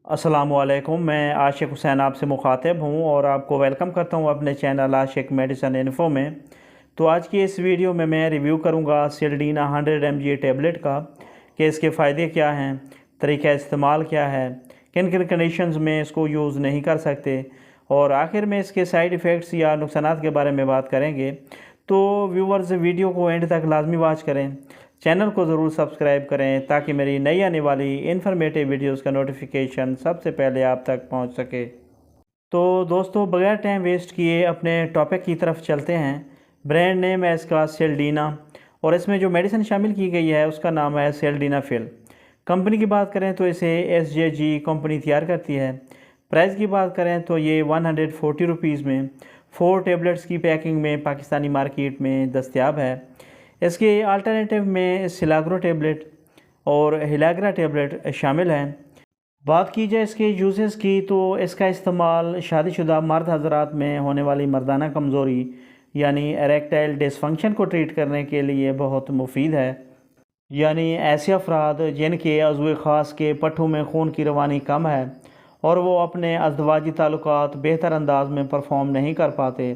अस्सलामुअलैकुम, मैं आशिक हुसैन आपसे मुखातिब हूँ और आपको वेलकम करता हूँ अपने चैनल आशिक मेडिसिन इन्फो में। तो आज की इस वीडियो में मैं रिव्यू करूँगा सेल्डीना 100 mg टेबलेट का कि इसके फ़ायदे क्या हैं, तरीक़ा इस्तेमाल क्या है, किन किन कंडीशंस में इसको यूज़ नहीं कर सकते और आखिर में इसके साइड इफ़ेक्ट्स या नुकसानात के बारे में बात करेंगे। तो व्यूवर्स, वीडियो को एंड तक लाजमी वॉच करें, चैनल को ज़रूर सब्सक्राइब करें ताकि मेरी नई आने वाली इन्फॉर्मेटिव वीडियोस का नोटिफिकेशन सबसे पहले आप तक पहुंच सके। तो दोस्तों, बगैर टाइम वेस्ट किए अपने टॉपिक की तरफ चलते हैं। ब्रांड नेम है इसका सेल्डीना और इसमें जो मेडिसिन शामिल की गई है उसका नाम है सेल्डीनाफिल। कंपनी की बात करें तो इसे SJG कंपनी तैयार करती है। प्राइस की बात करें तो ये 140 रुपीज़ में 4 टेबलेट्स की पैकिंग में पाकिस्तानी मार्केट में दस्तयाब है। इसके अल्टरनेटिव में सिलाग्रो टेबलेट और हिलाग्रा टेबलेट शामिल हैं। बात की जाए इसके यूजेस की तो इसका इस्तेमाल शादीशुदा मर्द हजरात में होने वाली मर्दाना कमज़ोरी यानी एरेक्टाइल डिसफंक्शन को ट्रीट करने के लिए बहुत मुफीद है। यानी ऐसे अफराद जिनके अज़्वे ख़ास के पट्ठों में खून की रवानी कम है और वो अपने अज़दवाजी ताल्लुकात बेहतर अंदाज में परफॉर्म नहीं कर पाते,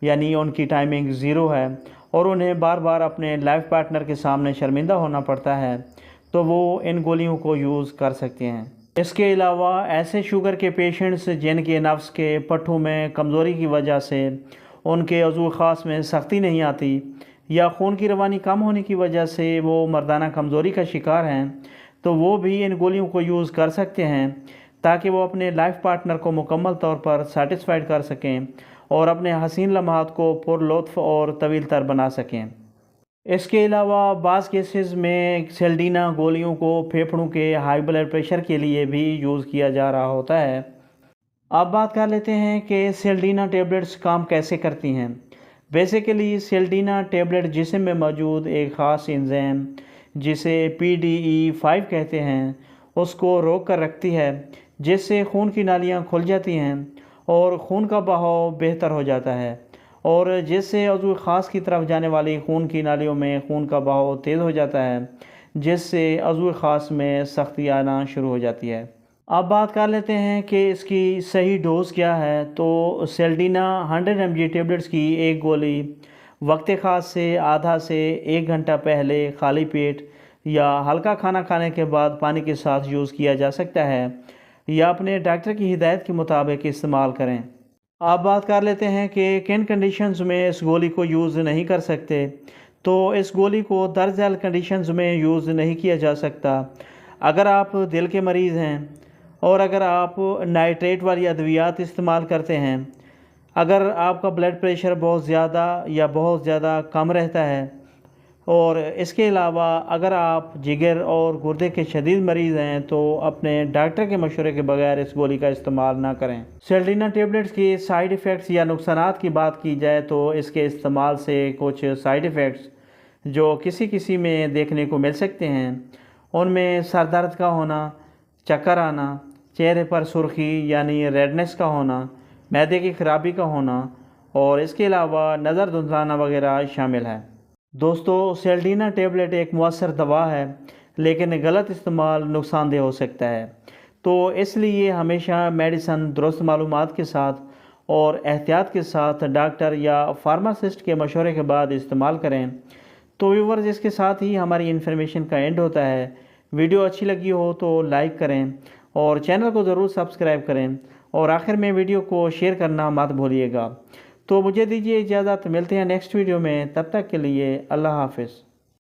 यानी उनकी टाइमिंग ज़ीरो है और उन्हें बार बार अपने लाइफ पार्टनर के सामने शर्मिंदा होना पड़ता है, तो वो इन गोलियों को यूज़ कर सकते हैं। इसके अलावा ऐसे शुगर के पेशेंट्स जिनके नफ्स के पट्ठों में कमज़ोरी की वजह से उनके अज़ू ख़ास में सख्ती नहीं आती या खून की रवानी कम होने की वजह से वो मर्दाना कमज़ोरी का शिकार हैं, तो वो भी इन गोलियों को यूज़ कर सकते हैं ताकि वो अपने लाइफ पार्टनर को मुकम्मल तौर पर सेटिस्फाइड कर सकें और अपने हसीन लम्हात को पुरलुत्फ़ और तवील तर बना सकें। इसके अलावा बाज़ केसेस में सेल्डीना गोलियों को फेफड़ों के हाई ब्लड प्रेशर के लिए भी यूज़ किया जा रहा होता है। अब बात कर लेते हैं कि सेल्डीना टेबलेट्स काम कैसे करती हैं। बेसिकली सेल्डीना टेबलेट जिस्म में मौजूद एक ख़ास एंजाइम जिसे PDE5 कहते हैं उसको रोक कर रखती है, जिससे खून की नालियाँ खुल जाती हैं और खून का बहाव बेहतर हो जाता है और जिससे अज़ू ख़ास की तरफ जाने वाली खून की नालियों में खून का बहाव तेज़ हो जाता है, जिससे अज़ू ख़ास में सख्ती आना शुरू हो जाती है। अब बात कर लेते हैं कि इसकी सही डोज़ क्या है। तो सेल्डीना 100 mg टेबलेट्स की एक गोली वक्त ख़ास से आधा से 1 घंटा पहले खाली पेट या हल्का खाना खाने के बाद पानी के साथ यूज़ किया जा सकता है या अपने डॉक्टर की हिदायत के मुताबिक इस्तेमाल करें। अब बात कर लेते हैं कि किन कंडीशंस में इस गोली को यूज़ नहीं कर सकते। तो इस गोली को दर्ज झेल कंडीशंस में यूज़ नहीं किया जा सकता। अगर आप दिल के मरीज़ हैं और अगर आप नाइट्रेट वाली अद्वियात इस्तेमाल करते हैं, अगर आपका ब्लड प्रेशर बहुत ज़्यादा या बहुत ज़्यादा कम रहता है और इसके अलावा अगर आप जिगर और गुर्दे के शदीद मरीज़ हैं तो अपने डॉक्टर के मशवरे के बगैर इस गोली का इस्तेमाल ना करें। सेल्डीना टेबलेट्स के साइड इफ़ेक्ट्स या नुकसानात की बात की जाए तो इसके इस्तेमाल से कुछ साइड इफ़ेक्ट्स जो किसी किसी में देखने को मिल सकते हैं, उनमें सर दर्द का होना, चक्कर आना, चेहरे पर सुर्खी यानी रेडनेस का होना, मैदे की खराबी का होना और इसके अलावा नज़र धुंधलाना वगैरह शामिल है। दोस्तों, सेल्डीना टेबलेट एक मौसर दवा है, लेकिन गलत इस्तेमाल नुकसानदेह हो सकता है, तो इसलिए हमेशा मेडिसन दुरुस्त मालूमात के साथ और एहतियात के साथ डॉक्टर या फार्मासिस्ट के मशवरे के बाद इस्तेमाल करें। तो व्यूवर्स, इसके साथ ही हमारी इन्फॉर्मेशन का एंड होता है। वीडियो अच्छी लगी हो तो लाइक करें और चैनल को ज़रूर सब्सक्राइब करें और आखिर में वीडियो को शेयर करना मत भूलिएगा। तो मुझे दीजिए इजाज़त, मिलते हैं नेक्स्ट वीडियो में, तब तक के लिए अल्लाह हाफ़िज़।